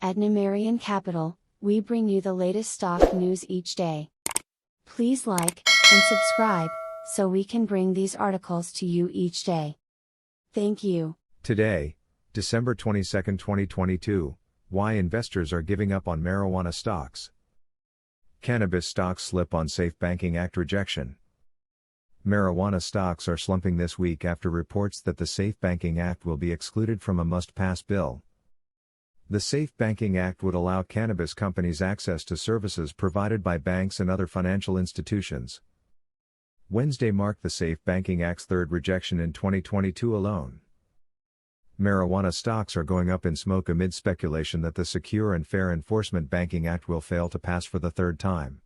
At Numerian Capital, we bring you the latest stock news each day. Please like and subscribe so we can bring these articles to you each day. Thank you. Today, December 22, 2022, why investors are giving up on marijuana stocks. Cannabis stocks slip on SAFE Banking Act rejection. Marijuana stocks are slumping this week after reports that the SAFE Banking Act will be excluded from a must-pass bill. The SAFE Banking Act would allow cannabis companies access to services provided by banks and other financial institutions. Wednesday marked the SAFE Banking Act's third rejection in 2022 alone. Marijuana stocks are going up in smoke amid speculation that the Secure and Fair Enforcement Banking Act will fail to pass for the third time.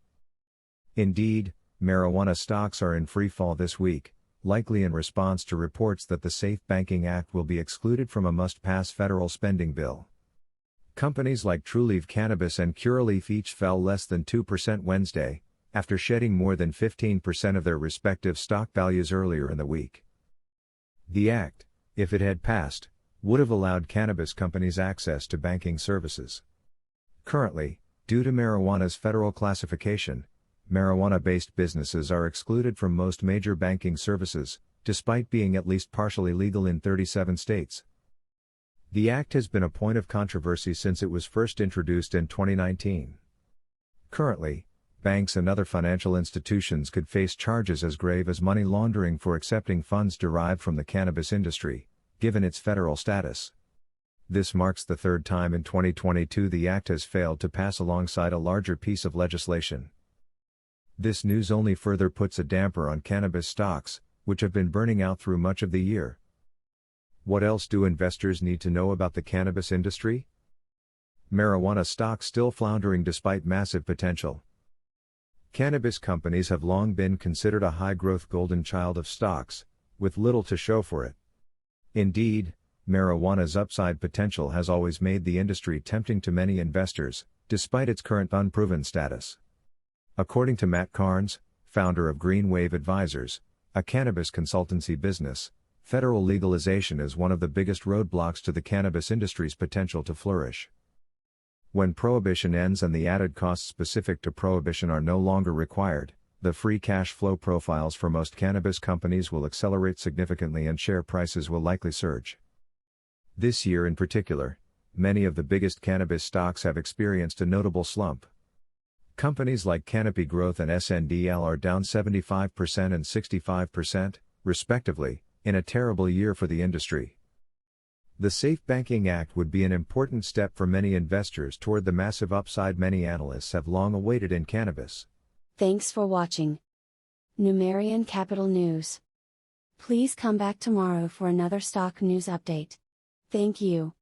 Indeed, marijuana stocks are in free fall this week, likely in response to reports that the SAFE Banking Act will be excluded from a must-pass federal spending bill. Companies like Trulieve Cannabis and Curaleaf each fell less than 2% Wednesday, after shedding more than 15% of their respective stock values earlier in the week. The act, if it had passed, would have allowed cannabis companies access to banking services. Currently, due to marijuana's federal classification, marijuana-based businesses are excluded from most major banking services, despite being at least partially legal in 37 states. The act has been a point of controversy since it was first introduced in 2019. Currently, banks and other financial institutions could face charges as grave as money laundering for accepting funds derived from the cannabis industry, given its federal status. This marks the third time in 2022 the act has failed to pass alongside a larger piece of legislation. This news only further puts a damper on cannabis stocks, which have been burning out through much of the year. What else do investors need to know about the cannabis industry? Marijuana stocks still floundering despite massive potential. Cannabis companies have long been considered a high-growth golden child of stocks, with little to show for it. Indeed, marijuana's upside potential has always made the industry tempting to many investors, despite its current unproven status. According to Matt Carnes, founder of Green Wave Advisors, a cannabis consultancy business, federal legalization is one of the biggest roadblocks to the cannabis industry's potential to flourish. When prohibition ends and the added costs specific to prohibition are no longer required, the free cash flow profiles for most cannabis companies will accelerate significantly and share prices will likely surge. This year in particular, many of the biggest cannabis stocks have experienced a notable slump. Companies like Canopy Growth and SNDL are down 75% and 65%, respectively, in a terrible year for the industry. The SAFE Banking Act would be an important step for many investors toward the massive upside many analysts have long awaited in cannabis. Thanks for watching Numerian Capital News. Please come back tomorrow for another stock news update. Thank you.